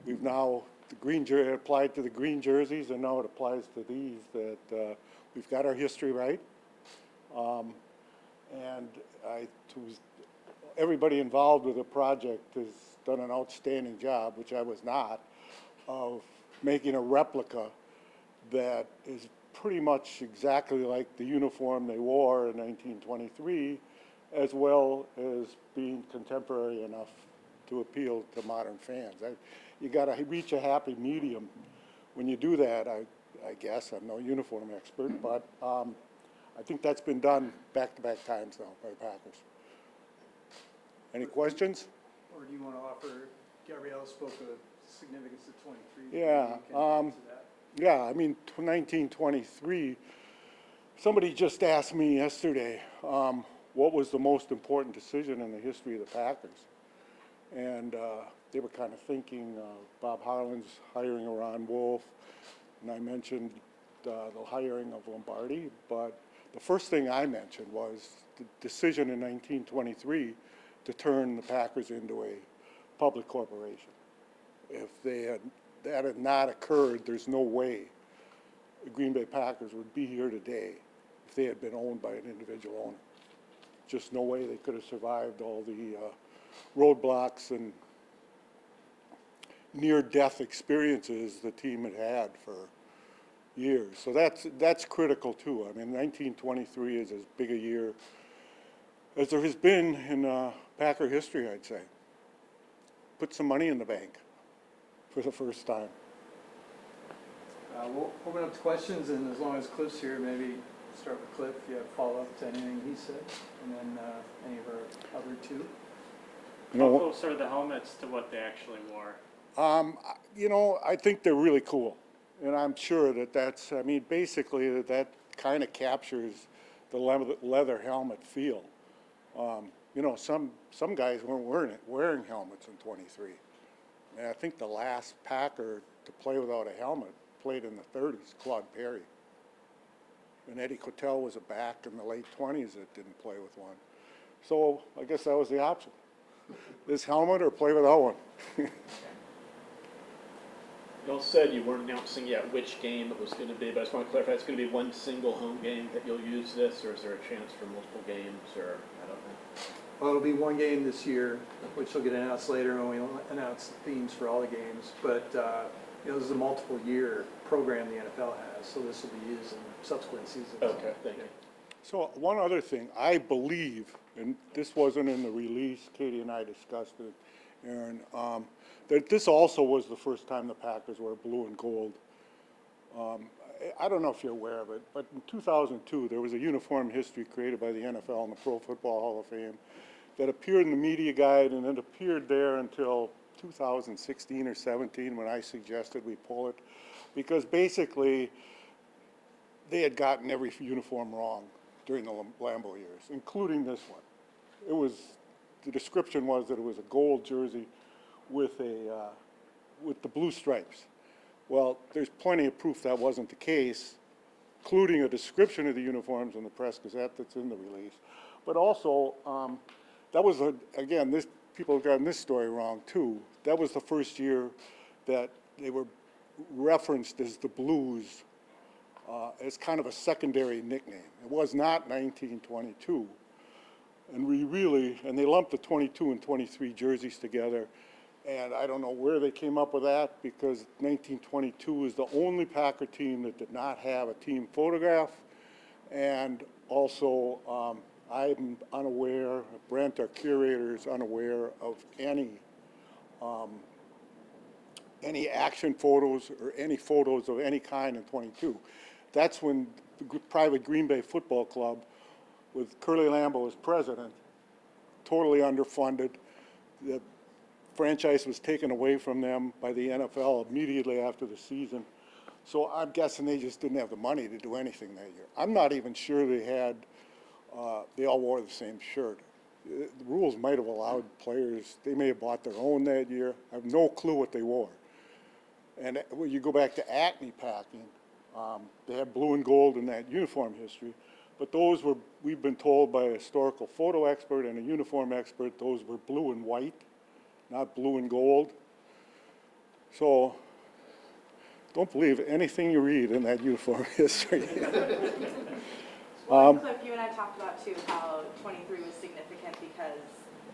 we've now, the green jersey applied to the green jerseys, and now it applies to these, that we've got our history right. And everybody involved with the project has done an outstanding job, which I was not, of making a replica that is pretty much exactly like the uniform they wore in 1923, as well as being contemporary enough to appeal to modern fans. You got to reach a happy medium when you do that. I guess I'm no uniform expert, but I think that's been done back-to-back times now by the Packers. Any questions? Or do you want to offer, Gabrielle spoke of significance of 23. Yeah, yeah, I mean, 1923, somebody just asked me yesterday, what was the most important decision in the history of the Packers? And they were kind of thinking Bob Harlan's hiring of Ron Wolf, and I mentioned the hiring of Lombardi, but the first thing I mentioned was the decision in 1923 to turn the Packers into a public corporation. If that had not occurred, there's no way the Green Bay Packers would be here today if they had been owned by an individual owner. Just no way they could have survived all the roadblocks and near-death experiences the team had had for years. So that's critical too. I mean, 1923 is as big a year as there has been in Packer history, I'd say. Put some money in the bank for the first time. We'll open up to questions, and as long as Cliff's here, maybe start with Cliff. If you have follow-up to anything he said, and then any of our other two. How close are the helmets to what they actually wore? You know, I think they're really cool. And I'm sure that's, I mean, basically that kind of captures the leather helmet feel. You know, some guys weren't wearing helmets in 23. And I think the last Packer to play without a helmet played in the 30s, Claude Perry. And Eddie Cotel was a back in the late 20s that didn't play with one. So I guess that was the option. This helmet or play without one. You all said you weren't announcing yet which game it was going to be, but I just want to clarify, it's going to be one single home game that you'll use this, or is there a chance for multiple games, or I don't know? Well, it'll be one game this year, which will get announced later when we announce the themes for all the games. But you know, this is a multiple-year program the NFL has, so this will be used in subsequent seasons. Okay, thank you. So one other thing, I believe, and this wasn't in the release, Katie and I discussed it, Aaron, that this also was the first time the Packers wore blue and gold. I don't know if you're aware of it, but in 2002, there was a uniform history created by the NFL and the Pro Football Hall of Fame that appeared in the media guide, and it appeared there until 2016 or 17 when I suggested we pull it, because basically they had gotten every uniform wrong during the Lambeau years, including this one. It was, the description was that it was a gold jersey with the blue stripes. Well, there's plenty of proof that wasn't the case, including a description of the uniforms in the Press Gazette that's in the release. But also, that was, again, people have gotten this story wrong too. That was the first year that they were referenced as the Blues as kind of a secondary nickname. It was not 1922. And they lumped the 22 and 23 jerseys together. And I don't know where they came up with that, because 1922 is the only Packer team that did not have a team photograph. And also, I'm unaware, Brent, our curator, is unaware of any action photos or any photos of any kind in 22. That's when the private Green Bay Football Club, with Curly Lambeau as president, totally underfunded. The franchise was taken away from them by the NFL immediately after the season. So I'm guessing they just didn't have the money to do anything that year. I'm not even sure they all wore the same shirt. The rules might have allowed players, they may have bought their own that year. I have no clue what they wore. And when you go back to Acme Packing, they had blue and gold in that uniform history, but those were, we've been told by a historical photo expert and a uniform expert, those were blue and white, not blue and gold. So don't believe anything you read in that uniform history. Well, and Cliff, you and I talked about too how 23 was significant because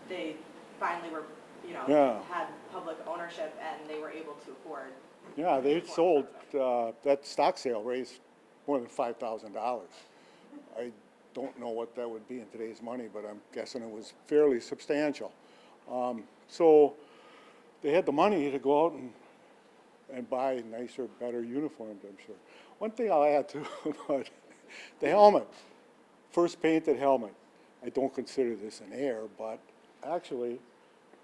they finally were, Yeah. had public ownership and they were able to afford. Yeah, they uniforms sold, for them. that stock sale raised more than $5,000. I don't know what that would be in today's money, but I'm guessing it was fairly substantial. So they had the money to go out and buy nicer, better uniforms, I'm sure. One thing I'll add too about the helmet, first painted helmet. I don't consider this an error, but actually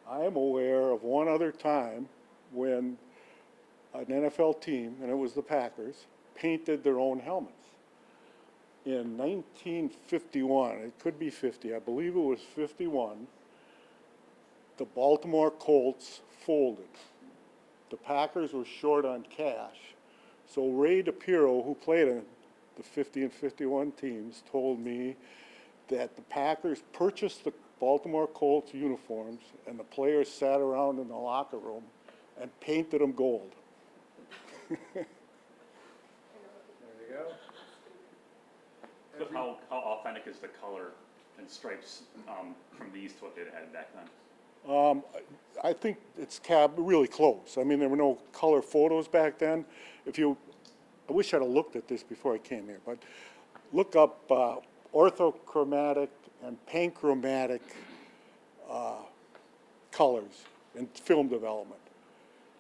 I am aware of one other time when an NFL team, and it was the Packers, painted their own helmets. In 1951, it could be 50, I believe it was 51, the Baltimore Colts folded. The Packers were short on cash, so Ray DePiro, who played in the 50 and 51 teams, told me that the Packers purchased the Baltimore Colts uniforms and the players sat around in the locker room and painted them gold. There you go. Cliff, how authentic is the color and stripes from these to what they had back then? I think it's really close. I mean, there were no color photos back then. I wish I'd have looked at this before I came here, but look up orthochromatic and panchromatic colors in film development.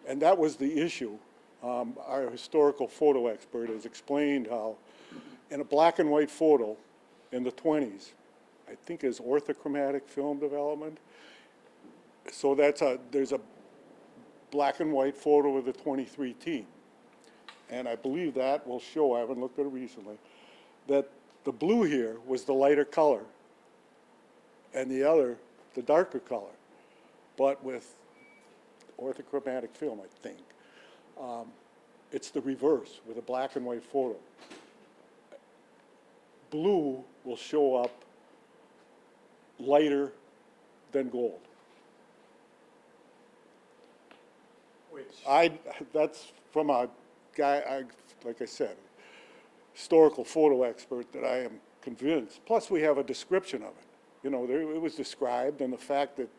And that was the issue. Our historical photo expert has explained how in a black and white photo in the 20s, I think is orthochromatic film development. So there's a black and white photo of the 23 team. And I believe that will show, I haven't looked at it recently, that the blue here was the lighter color and the other, the darker color, but with orthochromatic film, I think. It's the reverse with a black and white photo. Blue will show up lighter than gold. That's from a guy, like I said, historical photo expert that I am convinced. Plus we have a description of it. It was described, and the fact that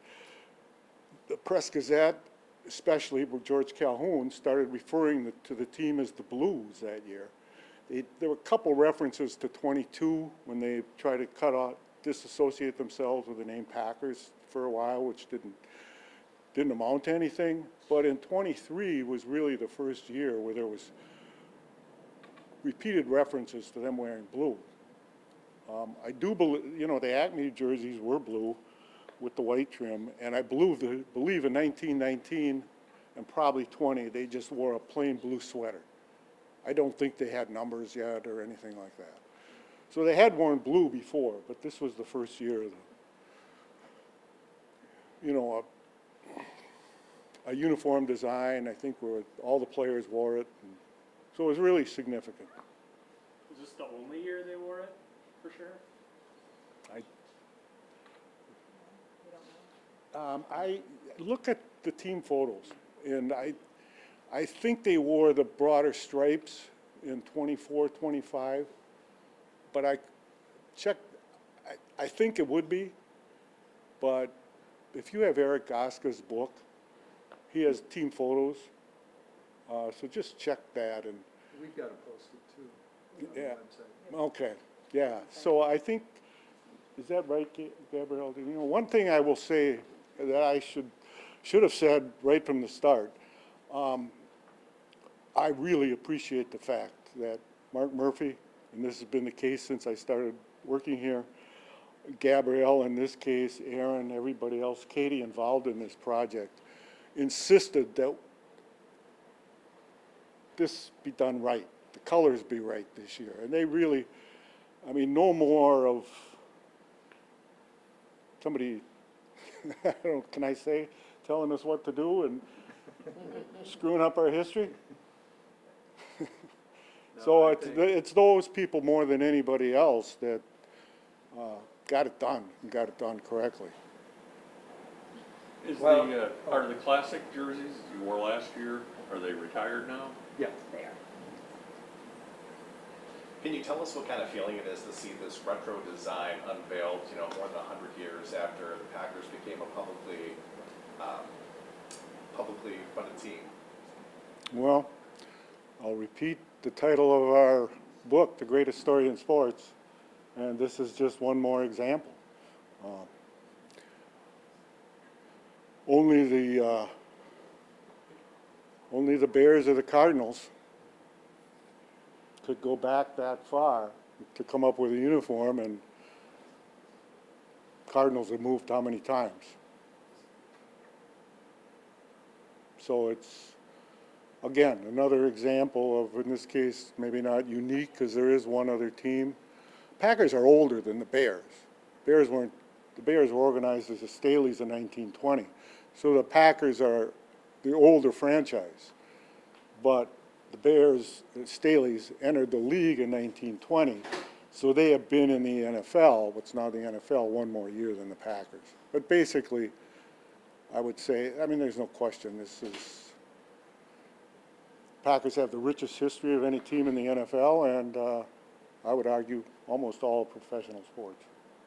the Press Gazette, especially with George Calhoun, started referring to the team as the Blues that year. There were a couple references to 22 when they tried to disassociate themselves with the name Packers for a while, which didn't amount to anything. But in 23 was really the first year where there was repeated references to them wearing blue. I do believe, the Acme jerseys were blue with the white trim, and I believe in 1919 and probably 20, they just wore a plain blue sweater. I don't think they had numbers yet or anything like that. So they had worn blue before, but this was the first year of a uniform design, I think, where all the players wore it. And so it was really significant. Was this the only year they wore it, for sure? I look at the team photos, and I think they wore the broader stripes in 24, 25, but I checked, I think it would be, but if you have Eric Goska's book, he has team photos, so just check that. And We've got it posted too on the Yeah. website. okay, yeah, so I think, is that right, Gabrielle? One thing I will say that I should have said right from the start, I really appreciate the fact that Mark Murphy, and this has been the case since I started working here, Gabrielle in this case, Aaron, everybody else, Katie involved in this project, insisted that this be done right, the colors be right this year. And they really, no more of somebody, I don't know, can I say, telling us what to do and screwing up our history? So it's those people more than anybody else that got it done, and got it done correctly. Is Well- the, are the classic jerseys you wore last year, are they retired now? Yeah. There. Can you tell us what kind of feeling it is to see this retro design unveiled, you know, more than 100 years after the Packers became a publicly funded team? Well, I'll repeat the title of our book, The Greatest Story in Sports, and this is just one more example. Only the Bears or the Cardinals could go back that far to come up with a uniform, and Cardinals have moved how many times? So it's, again, another example of, in this case, maybe not unique because there is one other team. Packers are older than the Bears. The Bears were organized as the Staleys in 1920. So the Packers are the older franchise. But the Bears, the Staleys, entered the league in 1920. So they have been in the NFL, what's now the NFL, one more year than the Packers. But basically, I would say, I mean, there's no question, Packers have the richest history of any team in the NFL, and I would argue almost all professional sports.